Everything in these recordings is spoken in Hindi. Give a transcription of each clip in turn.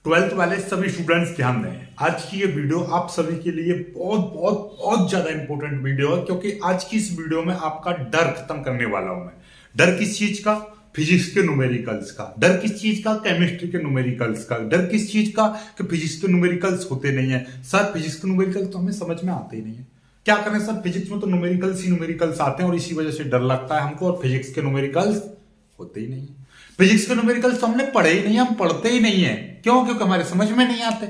ट्वेल्थ वाले सभी स्टूडेंट्स ध्यान दें। आज की ये वीडियो आप सभी के लिए बहुत बहुत बहुत ज्यादा इंपॉर्टेंट वीडियो है, क्योंकि आज की इस वीडियो में आपका डर खत्म करने वाला हूं मैं। डर किस चीज का? फिजिक्स के न्यूमेरिकल्स का। डर किस चीज का? केमिस्ट्री के न्यूमेरिकल्स का। डर किस चीज का? कि फिजिक्स के न्यूमेरिकल्स होते नहीं है सर। फिजिक्स के न्यूमेरिकल्स तो हमें समझ में आते ही नहीं है, क्या करें सर? फिजिक्स में तो न्यूमेरिकल्स ही न्यूमेरिकल्स आते हैं और इसी वजह से डर लगता है हमको, और फिजिक्स के न्यूमेरिकल्स होते ही नहीं है। फिजिक्स के न्यूमेरिकल्स तो हमने पढ़े ही नहीं, हम पढ़ते ही नहीं है। क्यों? क्योंकि हमारे समझ में नहीं आते।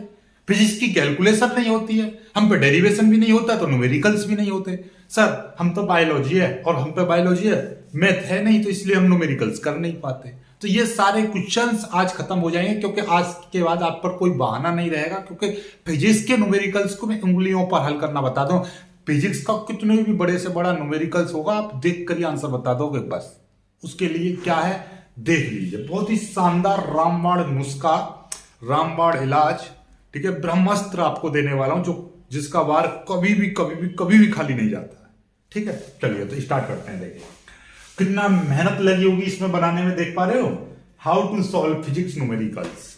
फिजिक्स की कैलकुलेशन नहीं होती है, हम पे डेरिवेशन भी नहीं होता, तो न्यूमेरिकल्स भी नहीं होते। सर हम तो बायोलॉजी है, और हम पे बायोलॉजी है, मैथ है नहीं, तो इसलिए हम न्यूमेरिकल्स कर नहीं पाते। तो ये सारे क्वेश्चंस आज खत्म हो जाएंगे, क्योंकि आज के बाद आप पर कोई बहाना नहीं रहेगा। क्योंकि फिजिक्स के न्यूमेरिकल्स को मैं उंगलियों पर हल करना बता दूं। फिजिक्स का कितने भी बड़े से बड़ा न्यूमेरिकल्स होगा, आप देख कर ही आंसर बता दोगे बस। उसके लिए क्या है, देख लीजिए। बहुत ही शानदार रामबाण नुस्खा, रामबाण इलाज, ठीक है, ब्रह्मास्त्र आपको देने वाला हूं, जो जिसका वार कभी भी खाली नहीं जाता है। ठीक है, चलिए तो स्टार्ट करते हैं। देखिए कितना मेहनत लगी होगी इसमें बनाने में, देख पा रहे हो। How to solve physics numericals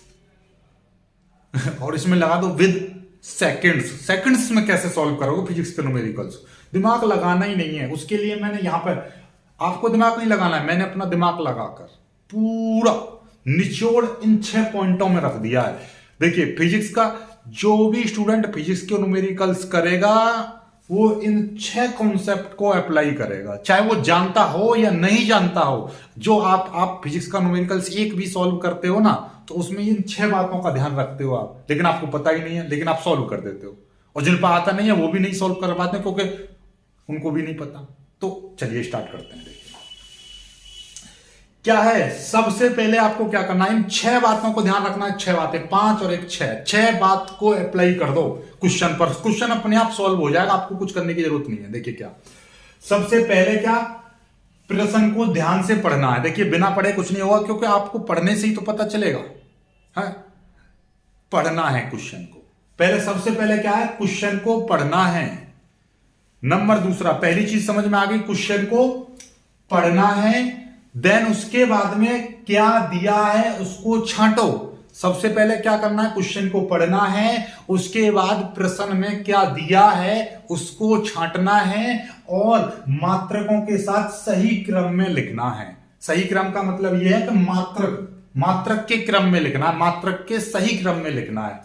और इसमें लगा दो विद सेकंड्स में कैसे सॉल्व करोगे फिजिक्स के न्यूमेरिकल्स। दिमाग लगाना ही नहीं है, उसके लिए मैंने यहां पर आपको दिमाग नहीं लगाना है, मैंने अपना दिमाग लगाकर पूरा निचोड़ इन 6 पॉइंटों में रख दिया है। देखिए फिजिक्स का जो भी स्टूडेंट फिजिक्स के न्यूमेरिकल्स करेगा, वो इन 6 कॉन्सेप्ट को अप्लाई करेगा, चाहे वो जानता हो या नहीं जानता हो। जो आप फिजिक्स का न्यूमेरिकल्स एक भी सॉल्व करते हो ना, तो उसमें इन 6 बातों का ध्यान रखते हो आप, लेकिन आपको पता ही नहीं है, लेकिन आप सॉल्व कर देते हो। और जिन पर आता नहीं है वो भी नहीं सॉल्व कर पाते, क्योंकि उनको भी नहीं पता। तो चलिए स्टार्ट करते हैं। देखिए क्या है, सबसे पहले आपको क्या करना है, इन 6 बातों को ध्यान रखना है। 6 बातें, 5 और 1 6 बात को अप्लाई कर दो क्वेश्चन पर। क्वेश्चन अपने आप सॉल्व हो जाएगा, आपको कुछ करने की जरूरत नहीं है। देखिए क्या, सबसे पहले क्या, प्रश्न को ध्यान से पढ़ना है। देखिए बिना पढ़े कुछ नहीं होगा, क्योंकि आपको पढ़ने से ही तो पता चलेगा। है पढ़ना है क्वेश्चन को पहले। सबसे पहले क्या है, क्वेश्चन को पढ़ना है। नंबर दूसरा, पहली चीज समझ में आ गई, क्वेश्चन को पढ़ना है। देन उसके बाद में क्या दिया है उसको छांटो। सबसे पहले क्या करना है, क्वेश्चन को पढ़ना है, उसके बाद प्रश्न में क्या दिया है उसको छांटना है, और मात्रकों के साथ सही क्रम में लिखना है। सही क्रम का मतलब यह है कि मात्रक के क्रम में लिखना है, मात्रक के सही क्रम में लिखना है।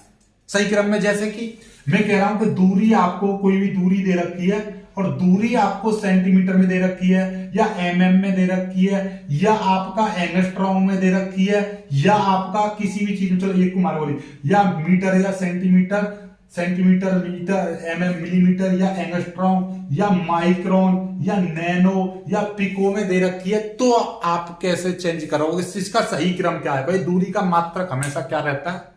सही क्रम में, जैसे कि मैं कह रहा हूं कि दूरी, आपको कोई भी दूरी दे रखी है, और दूरी आपको सेंटीमीटर में दे रखी है, या एमएम में दे रखी है, या आपका एंगस्ट्रॉम में दे रखी है, या आपका किसी भी चीज में, चलो एक कुमार बोली, या मीटर या सेंटीमीटर, मीटर, एमएम मिलीमीटर, या एंगस्ट्रॉम, या माइक्रोन, या नैनो, या पिको में दे रखी है, तो आप कैसे चेंज करोगे? इसका सही क्रम क्या है भाई? दूरी का मात्रक हमेशा क्या रहता है?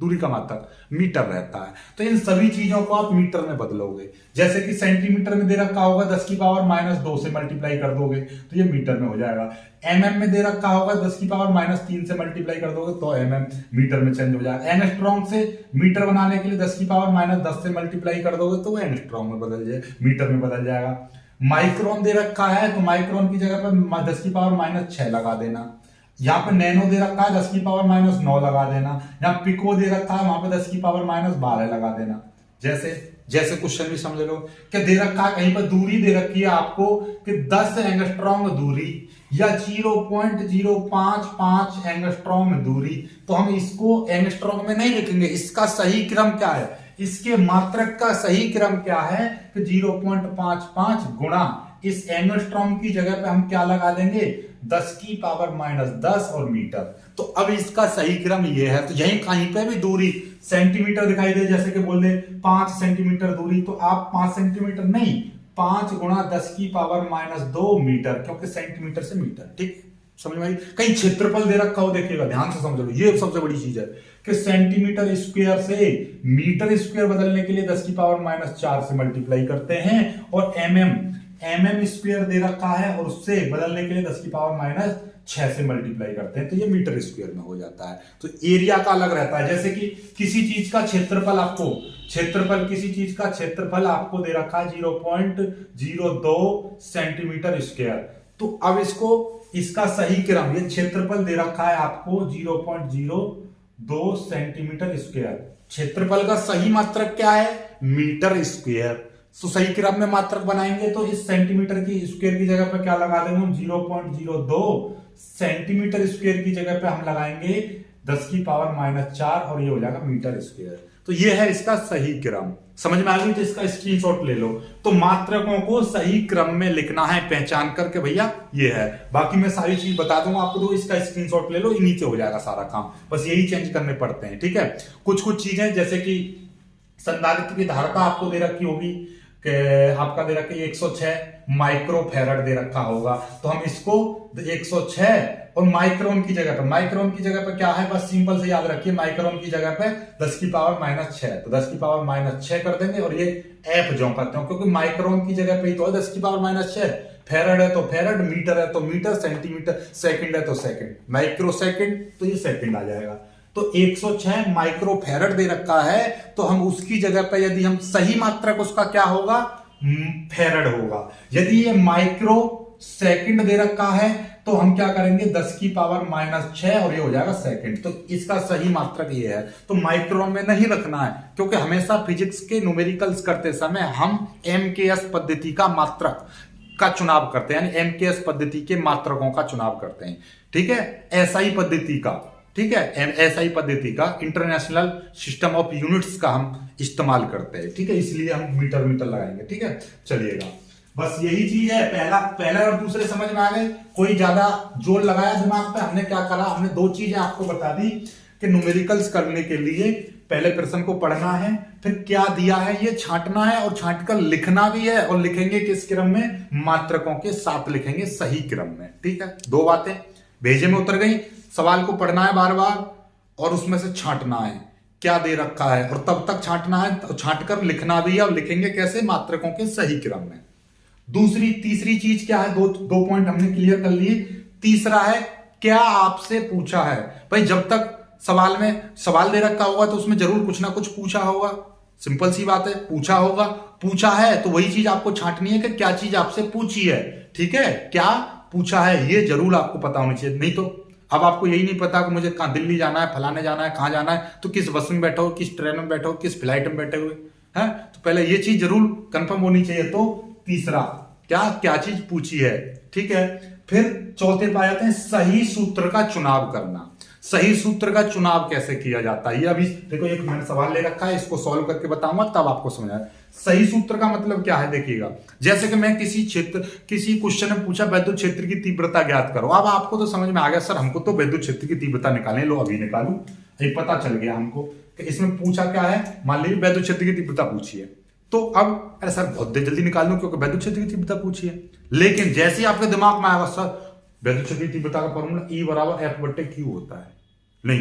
दूरी का मात्रक मीटर रहता है। तो इन सभी चीजों को आप मीटर में बदलोगे। जैसे कि सेंटीमीटर में दे रखा होगा 10 की पावर -2 से मल्टीप्लाई कर दोगे तो ये मीटर में हो जाएगा। एमएम में दे रखा होगा 10 की पावर -3 से मल्टीप्लाई कर दोगे तो एमएम मीटर में चेंज हो जाएगा। एंगस्ट्रॉम से मीटर बनाने के लिए 10 की पावर -10 से मल्टीप्लाई कर दोगे तो वो एंगस्ट्रॉम में बदल जाए, मीटर में बदल जाएगा। माइक्रोन दे रखा है तो माइक्रोन की जगह पर 10 की पावर -6 लगा देना। यहाँ पे नैनो दे रखा है 10 की पावर -9 लगा देना। यहाँ पिको दे रखा है, वहां पे 10 की पावर -12 लगा देना। जैसे क्वेश्चन भी समझ लो कि दे रखा है, कहीं पर दूरी दे रखी है आपको कि 10 एंगस्ट्रॉम दूरी, या 0.055 एंगस्ट्रॉम दूरी, तो हम इसको एंगस्ट्रॉम में नहीं लिखेंगे। इसका सही क्रम क्या है, इसके मात्रक का सही क्रम क्या है कि 0.55 गुणा इस एंगस्ट्रॉम की जगह पे हम क्या लगा देंगे, 10 की पावर -10 और मीटर। तो अब इसका सही क्रम ये है। तो यहीं कहीं पे भी दूरी सेंटीमीटर दिखाई दे, जैसे कि बोल दे 5 सेंटीमीटर दूरी, तो आप 5 सेंटीमीटर नहीं, 5 गुणा 10 की पावर -2 मीटर, क्योंकि सेंटीमीटर से मीटर। ठीक समझ में आई? कहीं क्षेत्रफल दे रखा हो, देखिएगा ध्यान से समझ लो, ये सबसे बड़ी चीज है कि सेंटीमीटर स्क्वायर से मीटर स्क्वायर बदलने के लिए 10 की पावर -4 से मल्टीप्लाई करते हैं, और एमएम स्क्वायर दे रखा है और उससे बदलने के लिए 10 की पावर -6 से मल्टीप्लाई करते हैं, तो ये मीटर स्क्वायर में हो जाता है। तो एरिया का अलग रहता है। जैसे कि किसी चीज का क्षेत्रफल आपको दे रखा है 0.02 सेंटीमीटर स्क्वायर। तो अब इसका सही क्रम, ये क्षेत्रफल दे रखा है आपको 0.02 2 सेंटीमीटर स्क्वायर। क्षेत्रफल का सही मात्रक क्या है? Metre square. तो सही क्रम में मात्रक बनाएंगे तो इस सेंटीमीटर की स्क्वायर की जगह पर क्या लगा देंगे हम? 0.02 सेंटीमीटर स्क्वायर की जगह पे हम लगाएंगे 10 की पावर -4 और ये हो जाएगा मीटर स्क्वायर। तो ये है इसका सही क्रम। समझ में आ गई? तो इसका स्क्रीनशॉट ले लो। तो मात्रकों को सही क्रम में लिखना है पहचान करके भैया, ये है। बाकी मैं सारी चीज बता दूंगा आपको, तो इसका स्क्रीनशॉट ले लो, इन्हीं से हो जाएगा सारा काम। बस यही चेंज करने पड़ते हैं, ठीक है। कुछ चीजें जैसे कि संधारित्र की धारता आपको दे रखी होगी कि आपका दे रखा है 106 माइक्रोफैरड दे रखा होगा, तो हम इसको 106 और माइक्रोन की जगह पर क्या है? बस सिंपल से याद रखिए, माइक्रोन की जगह पे 10 की पावर -6, तो 10 की पावर -6 कर देंगे और ये एफ जो करते हैं, क्योंकि माइक्रोन की जगह पे ही तो है 10 की पावर -6। फेरड है तो फेरड, मीटर है तो मीटर, सेंटीमीटर, सेकंड है तो सेकंड, माइक्रो सेकंड तो ये सेकंड आ जाएगा। तो 106 माइक्रोफैरड दे रखा है, तो हम उसकी जगह पे यदि हम सही मात्रक उसका क्या होगा? फेरड होगा। यदि ये माइक्रो सेकंड दे रखा है तो हम क्या करेंगे? 10 की पावर -6 और ये हो जाएगा सेकंड। तो इसका सही मात्रक ये है। तो माइक्रोन में नहीं रखना है, क्योंकि हमेशा फिजिक्स के न्यूमेरिकल्स करते समय हम MKS पद्धति का मात्रक का चुनाव करते हैं, यानी MKS पद्धति के मात्रकों का चुनाव करते हैं, ठीक है। SI पद्धति का, ठीक है, SI पद्धति का, इंटरनेशनल सिस्टम ऑफ यूनिट्स का हम इस्तेमाल करते हैं, ठीक है। इसलिए हम मीटर लगाएंगे, ठीक है। चलिएगा, बस यही चीज है। पहला और दूसरे समझ में आ गए? कोई ज्यादा जोर लगाया दिमाग पे? हमने क्या करा? हमने 2 चीजें आपको बता दी कि न्यूमेरिकल्स करने के लिए पहले प्रश्न को पढ़ना है, फिर क्या दिया है ये छांटना है, और छांट कर लिखना भी है। और लिखेंगे किस क्रम में? मात्रकों के साथ लिखेंगे, सही क्रम में, ठीक है। 2 बातें भेजे में उतर गई। सवाल को पढ़ना है बार बार और उसमें से छांटना है क्या दे रखा है, और तब तक छांटना है, तो छांट कर लिखना भी है। और लिखेंगे कैसे? मात्रकों के सही क्रम में। तीसरी चीज क्या है? दो पॉइंट हमने क्लियर कर लिए। तीसरा है क्या आपसे पूछा है। भाई जब तक सवाल में सवाल दे रखा होगा तो उसमें जरूर कुछ ना कुछ पूछा होगा, सिंपल सी बात है, पूछा होगा। पूछा है तो वही चीज आपको छांटनी है कि क्या चीज आपसे पूछी है, ठीक है। क्या पूछा है ये जरूर आपको पता होना चाहिए। नहीं तो अब आपको यही नहीं पता कि मुझे कहां दिल्ली जाना है, फलाने जाना है, कहां जाना है, तो किस बस में बैठो, किस ट्रेन में बैठो, किस फ्लाइट में बैठे हुए हैं, तो पहले ये चीज जरूर कंफर्म होनी चाहिए। तो तीसरा क्या चीज पूछी है, ठीक है। फिर चौथे पे आते हैं सही सूत्र का चुनाव करना। सही सूत्र का चुनाव कैसे किया जाता है ये अभी देखो, एक मैंने सवाल ले रखा है, इसको सॉल्व करके बताऊंगा तब आपको समझ आए। सही सूत्र का मतलब क्या है देखिएगा। जैसे कि मैं किसी क्वेश्चन में पूछा विद्युत क्षेत्र की तीव्रता ज्ञात करो। अब आपको तो समझ में आ गया सर हमको तो विद्युत क्षेत्र की तीव्रता निकालने, लो अभी निकालू। ये पता चल गया हमको कि इसमें पूछा क्या है। मान लीजिए विद्युत क्षेत्र की तीव्रता पूछी है, तो अब अरे सर बहुत जल्दी निकाल लूं क्योंकि विद्युत क्षेत्र की तीव्रता पूछी है। लेकिन जैसे ही आपके दिमाग में आएगा सर विद्युत क्षेत्र की तीव्रता का फॉर्मूला E = F/Q होता है, नहीं,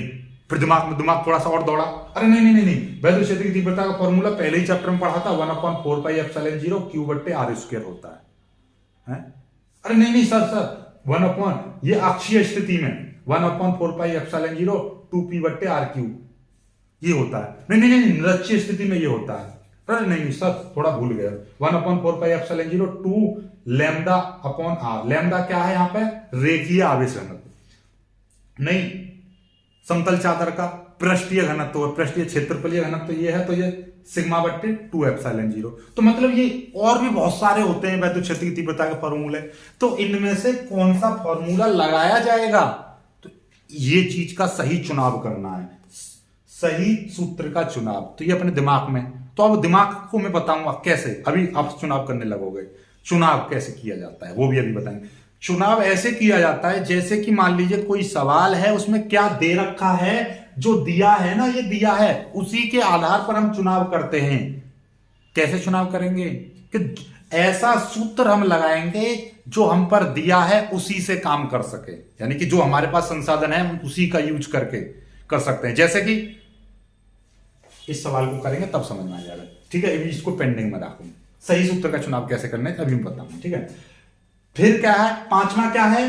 फिर दिमाग थोड़ा सा और दौड़ा। अरे नहीं, विद्युत क्षेत्र की तीव्रता का फॉर्मूला पहले ही चैप्टर में पढ़ा था, 1/4πε0 Q/r² होता है। अरे नहीं सर ये अक्षीय स्थिति में 1/4πε0 2p/r³ ये होता है। नहीं, निरक्षीय स्थिति में ये होता है। अरे नहीं सर थोड़ा भूल गया, 1/4πε0 2 λ/r। लैम्डा क्या है यहाँ पे? रेखीय आवेश घनत्व, नहीं समतल चादर का पृष्ठीय घनत्व, पृष्ठीय क्षेत्रफलीय घनत्व ये है, तो ये σ/2ε0। तो मतलब ये और भी बहुत सारे होते हैं विद्युत क्षेत्र की तीव्रता के फॉर्मूले। तो इनमें से कौन सा फॉर्मूला लगाया जाएगा, तो ये चीज का सही चुनाव करना है, सही सूत्र का चुनाव। तो ये अपने दिमाग में, तो अब दिमाग को मैं बताऊंगा कैसे। अभी आप चुनाव करने लगोगे, चुनाव कैसे किया जाता है वो भी अभी बताएंगे। चुनाव ऐसे किया जाता है जैसे कि मान लीजिए कोई सवाल है, उसमें क्या दे रखा है, जो दिया है ना, ये दिया है, उसी के आधार पर हम चुनाव करते हैं। कैसे चुनाव करेंगे कि ऐसा सूत्र हम लगाएंगे जो हम पर दिया है उसी से काम कर सके, यानी कि जो हमारे पास संसाधन है हम उसी का यूज करके कर सकते हैं। जैसे कि इस सवाल को करेंगे तब समझ में आ जाएगा, ठीक है। इसको पेंडिंग में रखूंगा, सही सूत्र का चुनाव कैसे करना है अभी मैं बताऊंगा, ठीक है। फिर क्या है, पांचवा क्या है,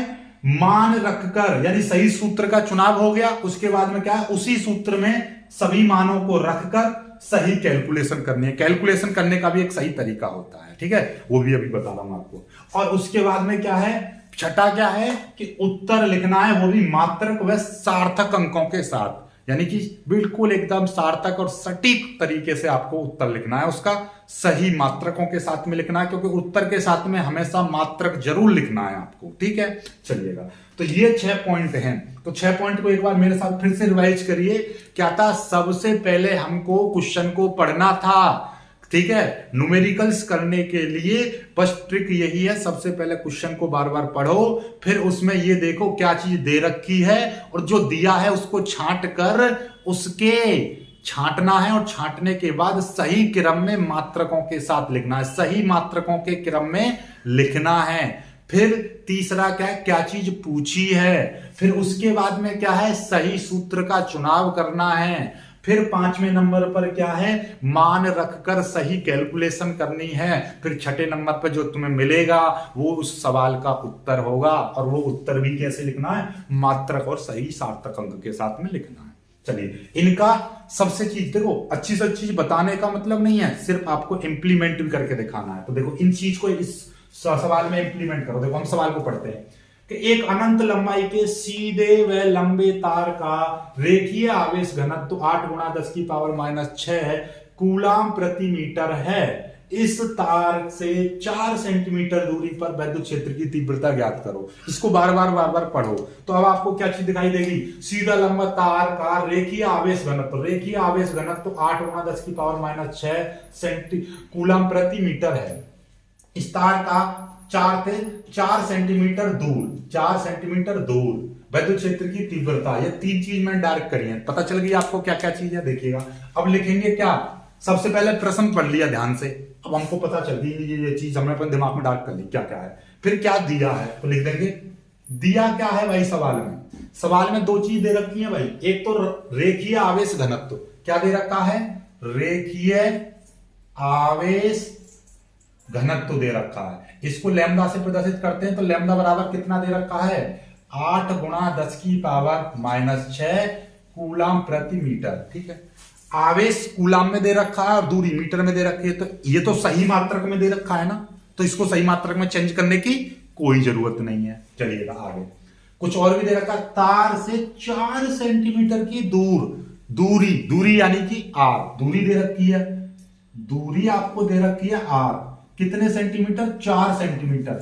मान रखकर, यानी सही सूत्र का चुनाव हो गया। उसके बाद में क्या है, उसी सूत्र में सभी मानों को रखकर सही कैलकुलेशन करनी है। कैलकुलेशन करने का भी एक सही तरीका होता है, ठीक है, वो भी अभी बता रहा हूं आपको। और उसके बाद में क्या है, छठा क्या है कि उत्तर लिखना है, वो भी मात्रक व सार्थक अंकों के साथ। यानी कि बिल्कुल एकदम सार्थक और सटीक तरीके से आपको उत्तर लिखना है, उसका सही मात्रकों के साथ में लिखना है, क्योंकि उत्तर के साथ में हमेशा मात्रक जरूर लिखना है आपको। ठीक है, चलिएगा। तो ये 6 पॉइंट हैं। तो 6 पॉइंट को एक बार मेरे साथ फिर से रिवाइज करिए। क्या था? सबसे पहले हमको क्वेश्चन को पढ़ना था। ठीक है, न्यूमेरिकल्स करने के लिए बस ट्रिक यही है, सबसे पहले क्वेश्चन को बार बार पढ़ो, फिर उसमें ये देखो क्या चीज दे रखी है और जो दिया है उसको छांट कर उसके छांटना है, और छांटने के बाद सही क्रम में मात्रकों के साथ लिखना है, सही मात्रकों के क्रम में लिखना है। फिर तीसरा क्या है? क्या चीज पूछी है। फिर उसके बाद में क्या है? सही सूत्र का चुनाव करना है। फिर 5वें नंबर पर क्या है? मान रखकर सही कैलकुलेशन करनी है। फिर 6ठे नंबर पर जो तुम्हें मिलेगा वो उस सवाल का उत्तर होगा, और वो उत्तर भी कैसे लिखना है? मात्रक और सही सार्थक अंक के साथ में लिखना है। चलिए, इनका सबसे चीज देखो, अच्छी से चीज बताने का मतलब नहीं है, सिर्फ आपको इंप्लीमेंट भी करके दिखाना है। तो देखो, इन चीज को इस सवाल में इंप्लीमेंट करो। देखो, हम सवाल को पढ़ते हैं कि एक अनंत लंबाई के सीधे व लंबे तार का रेखीय आवेश घनत्व 8 × 10⁻⁻6 कूलाम प्रति मीटर है। इस तार से 4 सेंटीमीटर दूरी पर विद्युत क्षेत्र की तीव्रता ज्ञात करो। इसको बार बार पढ़ो। तो अब आपको क्या चीज दिखाई देगी? सीधा लंबा तार का रेखीय आवेश घनत्व, रेखीय आवेश घनत्व 8 × 10⁻⁻6 कूलाम प्रति मीटर है। इस तार का 4 सेंटीमीटर दूर विद्युत क्षेत्र की तीव्रता। ये 3 चीज मैंने डायरेक्ट करी है, पता चल गई आपको क्या क्या चीज है। देखिएगा, अब लिखेंगे क्या? सबसे पहले प्रश्न पढ़ लिया ध्यान से, अब हमको पता चल गई ये चीज हमने अपने दिमाग में डार्क कर ली क्या क्या है। फिर क्या दिया है तो लिख देंगे। दिया क्या है भाई? सवाल में 2 चीज दे रखी है भाई। एक तो रेखीय आवेश घनत्व, क्या दे रखा है? रेखीय आवेश घनत्व दे रखा है। इसको लैम्डा से प्रदर्शित करते हैं, तो लैम्डा बराबर कितना दे रखा है? 8 × 10⁻⁻6 कूलाम प्रति मीटर। ठीक है, आवेश कूलाम में दे रखा है और दूरी मीटर में दे रखी है, तो ये तो सही मात्रक में दे रखा है ना, तो इसको सही मात्रक में चेंज करने की कोई जरूरत नहीं है। चलिएगा आगे, कुछ और भी दे रखा है। तार से 4 सेंटीमीटर की दूरी यानी कि आर, दूरी दे रखी है, दूरी आपको दे रखी है आर। कितने सेंटीमीटर? 4 सेंटीमीटर।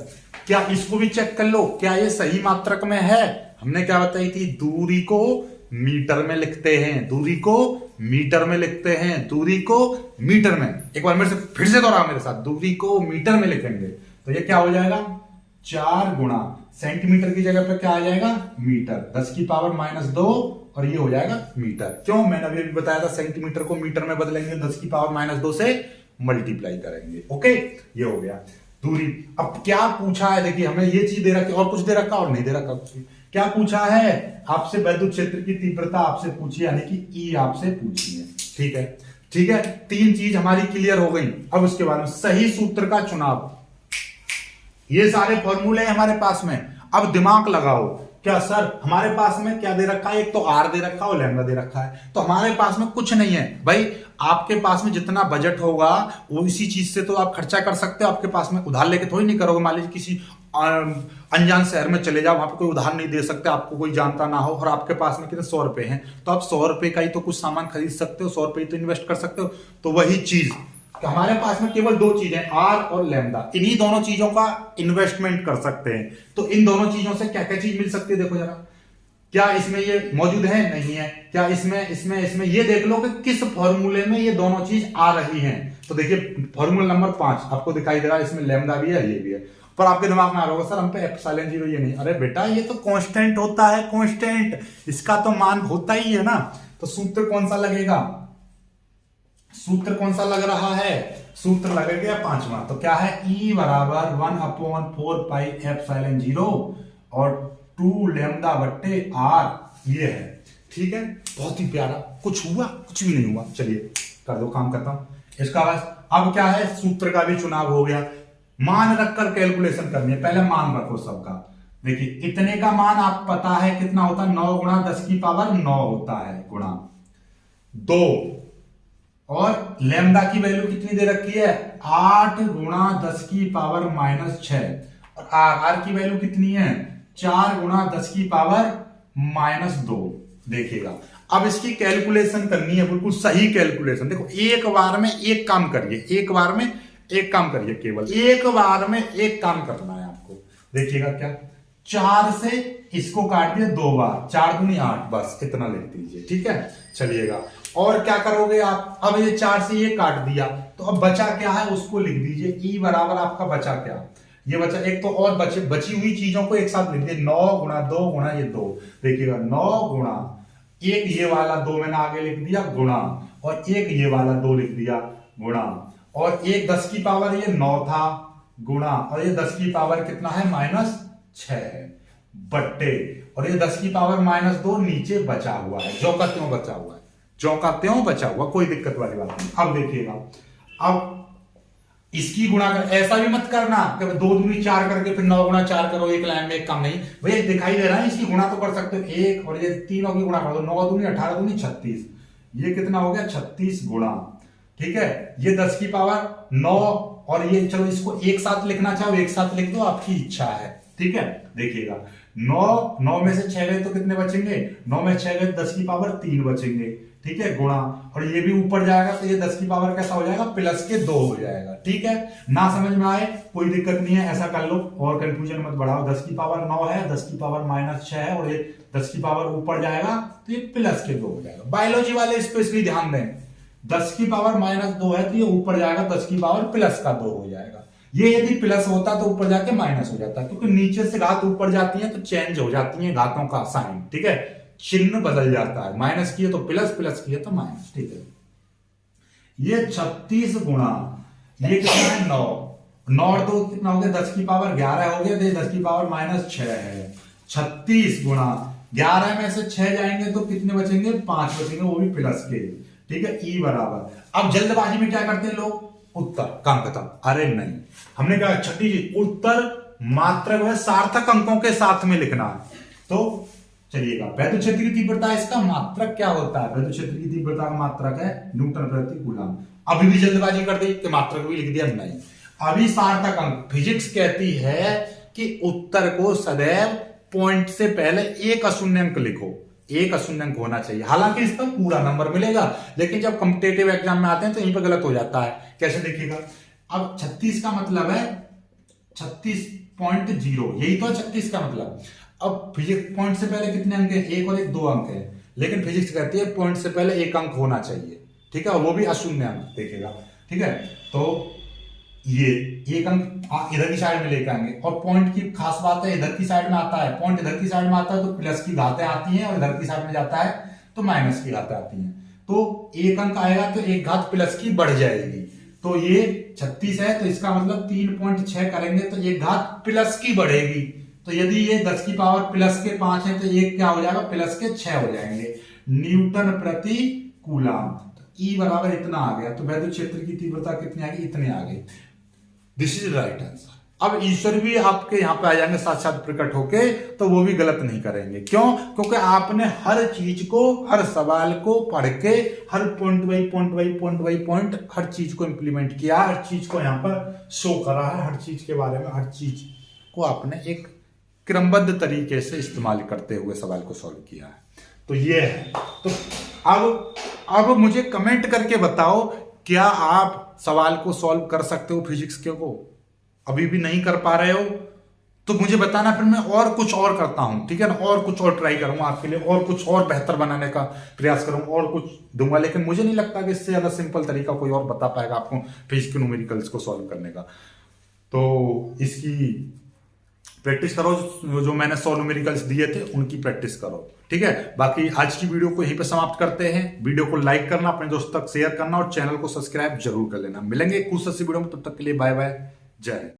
क्या इसको भी चेक कर लो, क्या ये सही मात्रक में है? हमने क्या बताई थी? दूरी को मीटर में लिखते हैं, दूरी को मीटर में लिखते हैं, दूरी को मीटर में। एक बार मेरे से फिर से दोहराओ मेरे साथ, दूरी को मीटर में लिखेंगे तो ये क्या हो जाएगा? 4 गुणा सेंटीमीटर की जगह पे क्या आ जाएगा? मीटर, 10⁻⁻2, और ये हो जाएगा मीटर। क्यों? मैंने अभी बताया था सेंटीमीटर को मीटर में बदलेंगे, 10⁻⁻2 से मल्टीप्लाई करेंगे। ओके, ये हो गया दूरी। अब क्या पूछा है? देखिए, हमें ये चीज दे रखी, और कुछ दे रखा और नहीं दे रखा कुछ। क्या पूछा है? आपसे विद्युत क्षेत्र की तीव्रता आपसे पूछी, यानी कि ई आपसे पूछी है। ठीक है, ठीक है, 3 चीज हमारी क्लियर हो गई। अब उसके बाद में सही सूत्र का चुनाव, ये सारे फॉर्मूले हमारे पास में। अब दिमाग लगाओ, क्या सर हमारे पास में क्या दे रखा है? एक तो आर दे रखा है और लैम्डा दे रखा है, तो हमारे पास में कुछ नहीं है भाई। आपके पास में जितना बजट होगा वो इसी चीज से तो आप खर्चा कर सकते हो। आपके पास में उधार लेके थोड़ी नहीं करोगे। मान लीजिए किसी अनजान शहर में चले जाओ, वहां पे कोई उधार नहीं दे सकते, आपको कोई जानता ना हो, और आपके पास में कितने 100 रुपए हैं, तो आप 100 रुपए का ही तो कुछ सामान खरीद सकते हो, 100 रुपए ही तो इन्वेस्ट कर सकते हो। तो वही चीज हमारे पास में केवल 2 चीजें, आर और लैम्डा, इन्हीं दोनों चीजों का इन्वेस्टमेंट कर सकते हैं। तो इन दोनों चीजों से क्या क्या चीज मिल सकती है? देखो जरा, क्या इसमें ये मौजूद है? नहीं है। क्या इसमें ये देख लो कि किस फॉर्मूले में ये दोनों चीज आ रही हैं। तो देखिए, फॉर्मूला नंबर 5 आपको दिखाई दे रहा है, इसमें लैम्डा भी है, ये भी है। पर आपके दिमाग में आ रहा होगा सर हम पे एप्सिलॉन 0 ये नहीं। अरे बेटा, ये तो कांस्टेंट होता है, कांस्टेंट, इसका तो मान होता ही है ना। तो सूत्र कौन सा लगेगा? सूत्र कौन सा लग रहा है? सूत्र लगेगा 5वां। तो क्या है? E बराबर 1/4πε0 और 2 लैम्डा बट्टे R, ये है। ठीक है, बहुत ही प्यारा। कुछ हुआ? कुछ भी नहीं हुआ। चलिए कर दो, काम करता हूं इसका। बस अब क्या है? सूत्र का भी चुनाव हो गया। मान रखकर कैलकुलेशन करनी है। पहले मान रखो सबका। देखिए, इतने का मान आप पता है कितना होता है? 9 × 10⁻9 होता है, गुणा 2, और लैम्डा की वैल्यू कितनी दे रखी है? 8 × 10⁻⁻6, और आर की वैल्यू कितनी है? 4 × 10⁻⁻2। देखिएगा, अब इसकी कैलकुलेशन करनी है, बिल्कुल सही कैलकुलेशन। देखो एक बार में एक काम करिए, एक बार में एक काम करिए, केवल एक बार में एक काम करना है आपको। देखिएगा क्या, 4 से इसको काट दिया 2 बार, 4 दूनी 8, बस इतना लिख दीजिए, ठीक है। चलिएगा और क्या करोगे आप, अब ये 4 से ये काट दिया, तो अब बचा क्या है उसको लिख दीजिए। ई बराबर आपका बचा क्या, ये बचा एक, तो और बची हुई चीजों को एक साथ लिख दिए, 9 गुणा 2 गुणा ये 2। देखिएगा 9 गुणा एक ये वाला 2 मैंने आगे लिख दिया गुणा, और एक ये वाला 2 लिख दिया गुणा, और एक 10 की पावर ये 9 था गुणा, और ये 10 की पावर कितना है -6 है बट्टे, और ये 10 की पावर -2 नीचे बचा हुआ है, जो का त्यों बचा हुआ है, जो का त्यों बचा हुआ, कोई दिक्कत वाली बात नहीं। अब देखिएगा, अब इसकी गुणा कर, ऐसा भी मत करना कि 2 दूनी 4 करके फिर 9 गुणा 4 करो एक लाइन में, एक काम नहीं भैया, दिखाई दे रहा है, इसकी गुणा तो कर सकते हो, एक और ये तीनों की गुणा कर दो, 9 दूनी 18 दूनी 36, ये कितना हो गया 36 गुणा, ठीक है। ये 10 की पावर 9, और ये चलो इसको एक साथ लिखना चाहो एक साथ लिख दो, आपकी इच्छा है, ठीक है। देखिएगा 9 में से 6 गए तो कितने बचेंगे, 9 में 6 गए 10 की पावर 3 बचेंगे, ठीक है, गुणा, और ये भी ऊपर जाएगा तो ये 10 की पावर कैसा हो जाएगा, +2 हो जाएगा, ठीक है। ना समझ में आए कोई दिक्कत नहीं है, ऐसा कर लो और कंफ्यूजन मत बढ़ाओ। 10 की पावर 9 है, 10 की पावर -6 है, और ये 10 की पावर ऊपर जाएगा तो ये +2 हो जाएगा। बायोलॉजी वाले इसको इसलिए ध्यान दें, 10 की पावर -2 है तो ये ऊपर जाएगा 10 की पावर +2 हो जाएगा। ये यदि प्लस होता तो ऊपर जाके माइनस हो जाता, क्योंकि नीचे से घात ऊपर जाती है तो चेंज हो जाती है घातों का साइन, ठीक है, चिन्ह बदल जाता है, माइनस किए तो प्लस, प्लस किए तो माइनस, ठीक है। ये 36 गुणा ये कितना है 9 और 2 कितना हो गया, 10 की पावर 11 हो गया, 10 की पावर -6 है। 36 गुणा 11 में से 6 जाएंगे तो कितने बचेंगे, 5 बचेंगे, वो भी प्लस के, ठीक है। ई बराबर, अब जल्दबाजी में क्या करते हैं लोग, उत्तर काम खत्म, अरे नहीं, हमने कहा छठी उत्तर मात्रक व सार्थक अंकों के साथ में लिखना है। तो चलिएगा, वैद्युत क्षेत्र की तीव्रता, इसका मात्रक क्या होता है, वैद्युत क्षेत्र की तीव्रता का मात्रक है न्यूटन प्रति कूलम। अभी भी जल्दबाजी कर दी कि मात्रक भी लिख दिया, नहीं, अभी सार्थक अंक। फिजिक्स कहती है कि उत्तर को सदैव पॉइंट से पहले एक अशून्य लिखो, एक अशून्य होना चाहिए, हालांकि इसका पूरा नंबर मिलेगा, लेकिन जब कॉम्पिटिटिव एग्जाम में आते हैं तो यहीं पर गलत हो जाता है। कैसे देखिएगा, अब 36 का मतलब है 36.0, यही तो है 36 का मतलब। अब फिजिक्स पॉइंट से पहले कितने अंक है, 1 और 1 2 अंक है, लेकिन फिजिक्स कहती है पॉइंट से पहले 1 अंक होना चाहिए, ठीक है, वो भी अशून्य अंक, देखिएगा, ठीक है। तो ये 1 अंक इधर की साइड में लेकर आएंगे, और पॉइंट की खास बात है इधर की साइड में आता है, पॉइंट इधर की साइड में आता है तो प्लस की घातें आती हैं, और इधर की साइड में जाता है तो माइनस की घातें आती हैं। तो 1 अंक आएगा तो 1 घात प्लस की बढ़ जाएगी, तो ये 36 है तो इसका मतलब 3.6 करेंगे तो 1 घात प्लस की बढ़ेगी। तो यदि ये 10 की पावर +5 है तो ये क्या हो जाएगा, +6 हो जाएंगे न्यूटन प्रति कूलम। तो ई बराबर इतना आ गया, तो वैद्युत क्षेत्र की तीव्रता कितनी आ गई, इतने आ गई। This is right answer. अब ईश्वर भी आपके यहां पे आ जाएंगे साक्षात प्रकट होके, तो वो भी गलत नहीं करेंगे। क्यों, क्योंकि आपने हर चीज को, हर सवाल को पढ़ के, हर पॉइंट बाई पॉइंट हर चीज को इंप्लीमेंट किया, हर चीज को यहां पर शो करा है, हर चीज के बारे में, हर चीज को आपने एक क्रमबद्ध तरीके से इस्तेमाल करते हुए सवाल को सॉल्व किया है। तो ये है। तो अब मुझे कमेंट करके बताओ, क्या आप सवाल को सॉल्व कर सकते हो फिजिक्स के को? अभी भी नहीं कर पा रहे हो तो मुझे बताना, फिर मैं और कुछ और करता हूं, ठीक है ना, और कुछ और ट्राई करूंगा आपके लिए, और कुछ और बेहतर बनाने का प्रयास करूंगा, और कुछ दूंगा। लेकिन मुझे नहीं लगता कि इससे ज्यादा सिंपल तरीका कोई और बता पाएगा आपको फिजिक्स के न्यूमेरिकल्स को सॉल्व करने का। तो इसकी प्रैक्टिस करो, जो मैंने 100 न्यूमेरिकल्स दिए थे उनकी प्रैक्टिस करो, ठीक है। बाकी आज की वीडियो को यहीं पे समाप्त करते हैं। वीडियो को लाइक करना, अपने दोस्तों तक शेयर करना, और चैनल को सब्सक्राइब जरूर कर लेना। मिलेंगे कुछ सी वीडियो में, तब तक के लिए बाय बाय, जय हिंद।